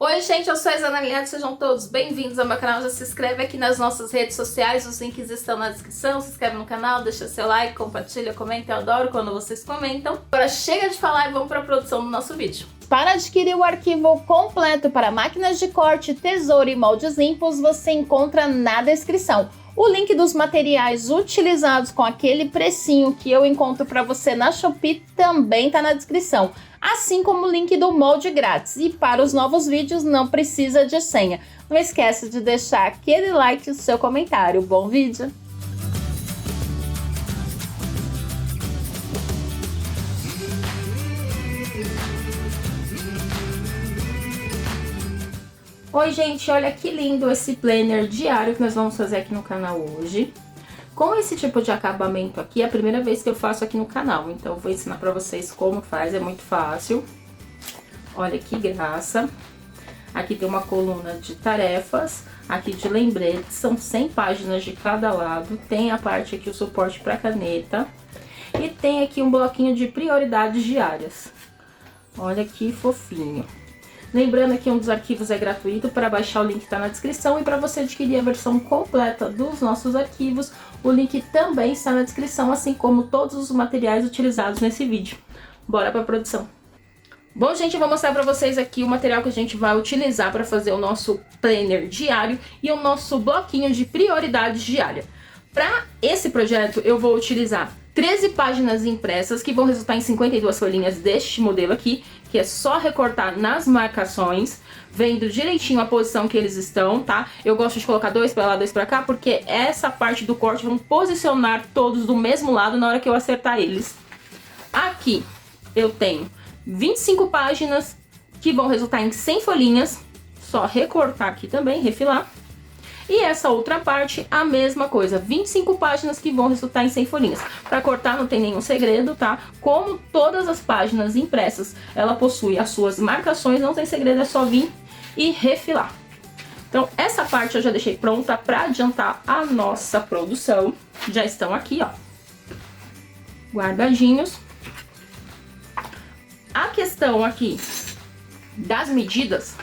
Oi gente, eu sou a Isana Linhares, sejam todos bem-vindos ao meu canal. Já se inscreve aqui nas nossas redes sociais, os links estão na descrição. Se inscreve no canal, deixa seu like, compartilha, comenta, eu adoro quando vocês comentam. Agora chega de falar e vamos para a produção do nosso vídeo. Para adquirir o arquivo completo para máquinas de corte, tesoura e moldes limpos, você encontra na descrição. O link dos materiais utilizados com aquele precinho que eu encontro para você na Shopee também está na descrição. Assim como o link do molde grátis. E para os novos vídeos não precisa de senha. Não esqueça de deixar aquele like e o seu comentário. Bom vídeo! Oi gente, olha que lindo esse planner diário que nós vamos fazer aqui no canal hoje. Com esse tipo de acabamento aqui, é a primeira vez que eu faço aqui no canal, então eu vou ensinar pra vocês como faz, é muito fácil. Olha que graça. Aqui tem uma coluna de tarefas, aqui de lembretes, são 100 páginas de cada lado. Tem a parte aqui, o suporte pra caneta. E tem aqui um bloquinho de prioridades diárias. Olha que fofinho. Lembrando que um dos arquivos é gratuito, para baixar o link está na descrição, e para você adquirir a versão completa dos nossos arquivos, o link também está na descrição, assim como todos os materiais utilizados nesse vídeo. Bora para a produção! Bom gente, eu vou mostrar para vocês aqui o material que a gente vai utilizar para fazer o nosso planner diário e o nosso bloquinho de prioridades diária. Para esse projeto eu vou utilizar 13 páginas impressas, que vão resultar em 52 folhinhas deste modelo aqui, que é só recortar nas marcações, vendo direitinho a posição que eles estão, tá? Eu gosto de colocar dois para lá, dois para cá, porque essa parte do corte vão posicionar todos do mesmo lado na hora que eu acertar eles. Aqui eu tenho 25 páginas, que vão resultar em 100 folhinhas, só recortar aqui também, refilar. E essa outra parte, a mesma coisa, 25 páginas que vão resultar em 100 folhinhas. Para cortar não tem nenhum segredo, tá? Como todas as páginas impressas, ela possui as suas marcações, não tem segredo, é só vir e refilar. Então, essa parte eu já deixei pronta para adiantar a nossa produção. Já estão aqui, ó, guardadinhos. A questão aqui das medidas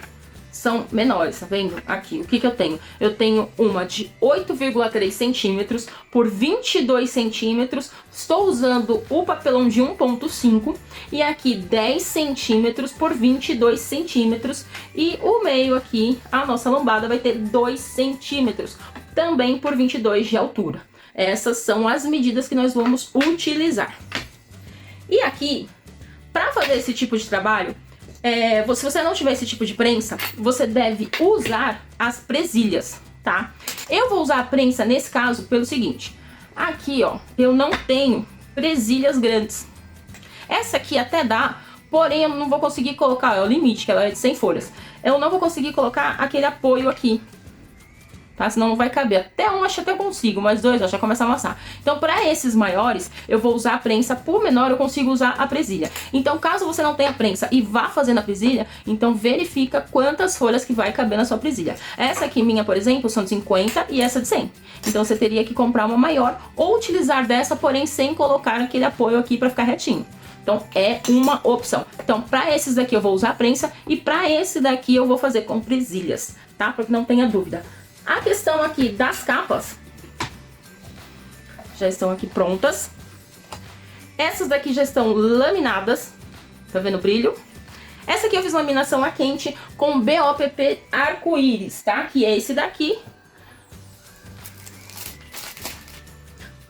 são menores, tá vendo? Aqui, o que que eu tenho? Eu tenho uma de 8,3 centímetros por 22 centímetros. Estou usando o papelão de 1,5 e aqui 10 centímetros por 22 centímetros. E o meio aqui, a nossa lombada vai ter 2 centímetros, também por 22 de altura. Essas são as medidas que nós vamos utilizar. E aqui, para fazer esse tipo de trabalho, se você não tiver esse tipo de prensa, você deve usar as presilhas, tá? Eu vou usar a prensa nesse caso pelo seguinte: aqui, ó, eu não tenho presilhas grandes. Essa aqui até dá, porém eu não vou conseguir colocar, é o limite, que ela é de 100 folhas. Eu não vou conseguir colocar aquele apoio aqui, tá? Senão não vai caber. Até um acho que até consigo, mas dois ó, já começa a amassar. Então, para esses maiores, eu vou usar a prensa. Por menor, eu consigo usar a presilha. Então, caso você não tenha prensa e vá fazendo a presilha, então verifica quantas folhas que vai caber na sua presilha. Essa aqui minha, por exemplo, são de 50 e essa de 100. Então, você teria que comprar uma maior ou utilizar dessa, porém sem colocar aquele apoio aqui para ficar retinho. Então, é uma opção. Então, para esses daqui eu vou usar a prensa e para esse daqui eu vou fazer com presilhas, tá? Para que não tenha dúvida. A questão aqui das capas já estão aqui prontas. Essas daqui já estão laminadas. Tá vendo o brilho? Essa aqui eu fiz laminação a quente com BOPP arco-íris, tá? Que é esse daqui.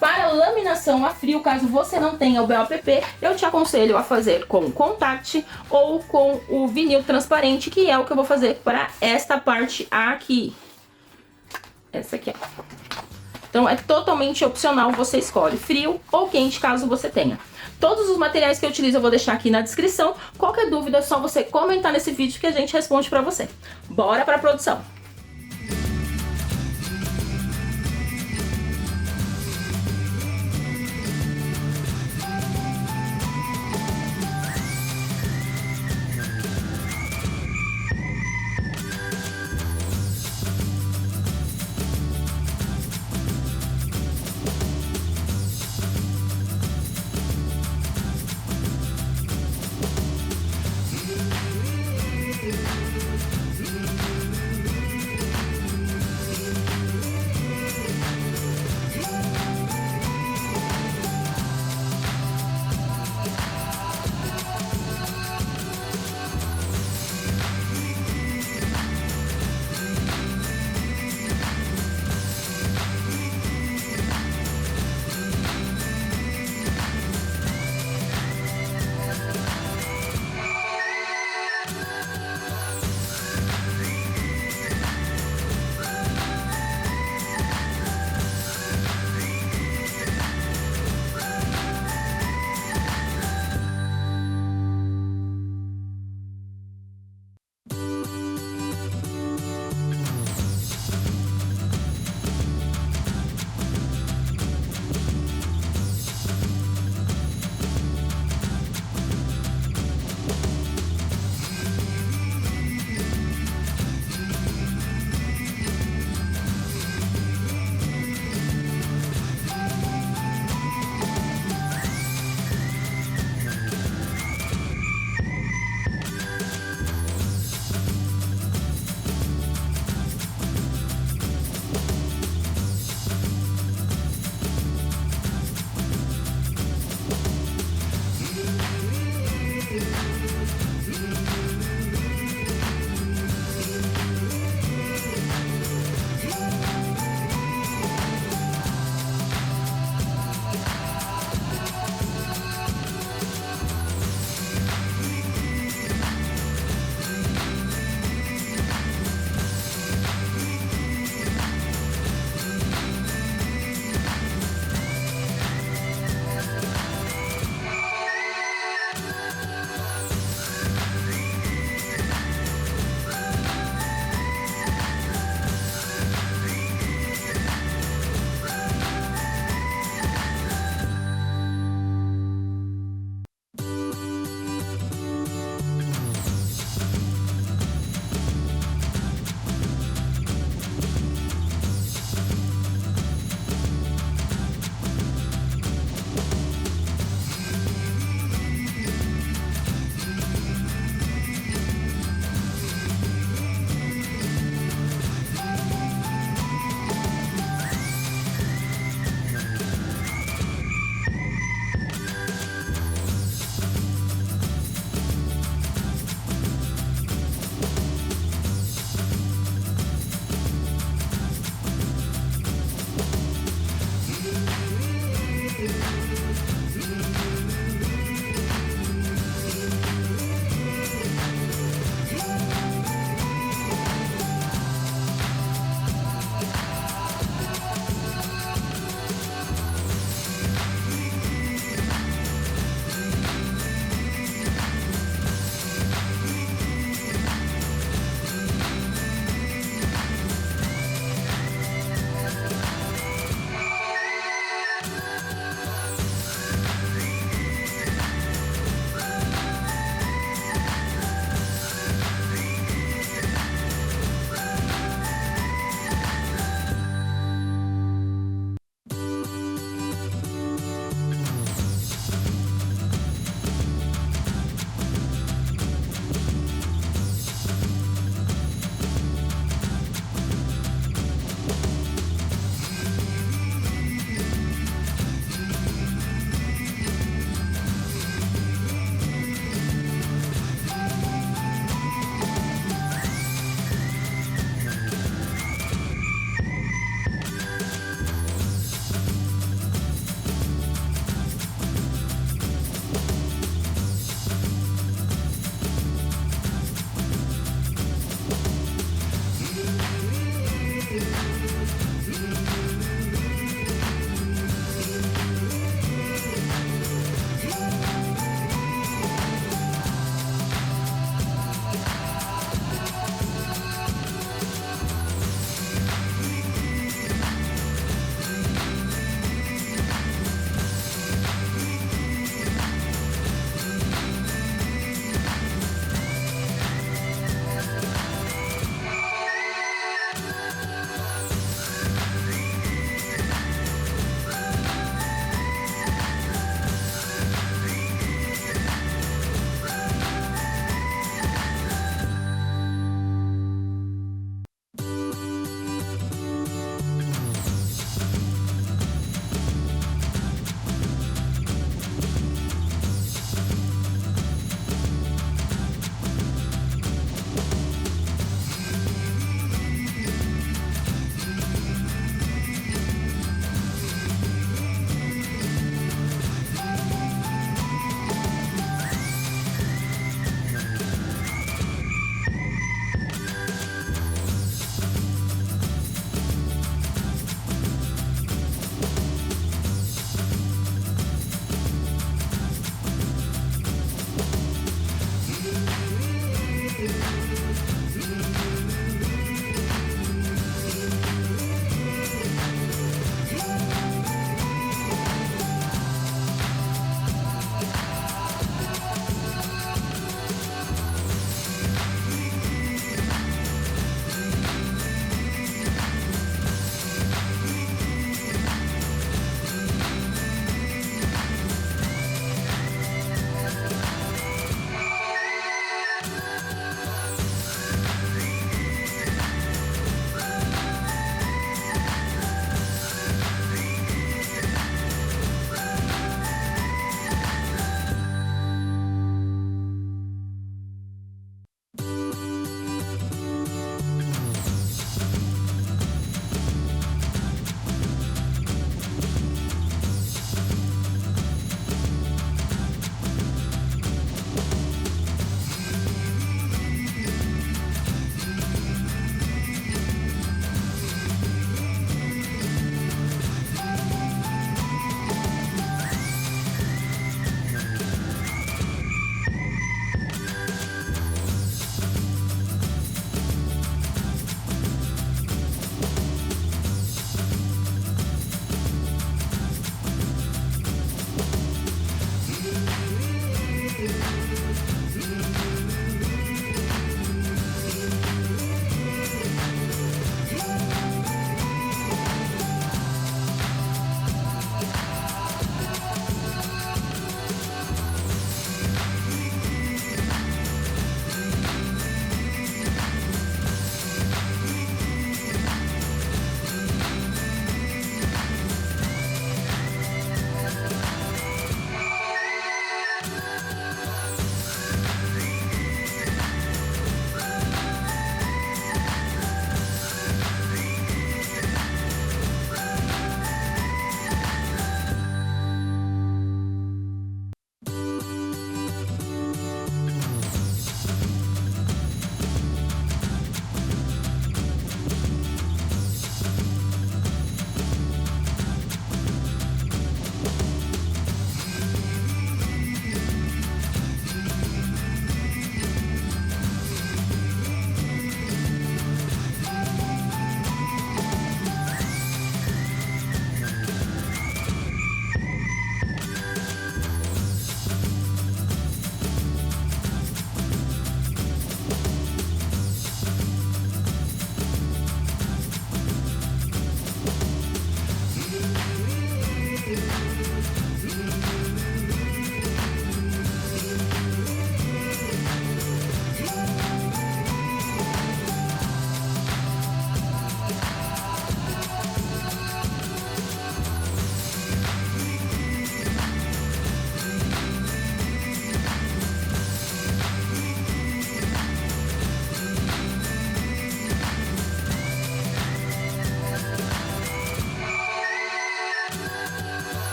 Para laminação a frio, caso você não tenha o BOPP, eu te aconselho a fazer com Contact ou com o vinil transparente, que é o que eu vou fazer para esta parte aqui. Essa aqui, ó. Então é totalmente opcional, você escolhe frio ou quente, caso você tenha. Todos os materiais que eu utilizo eu vou deixar aqui na descrição. Qualquer dúvida é só você comentar nesse vídeo que a gente responde pra você. Bora pra produção!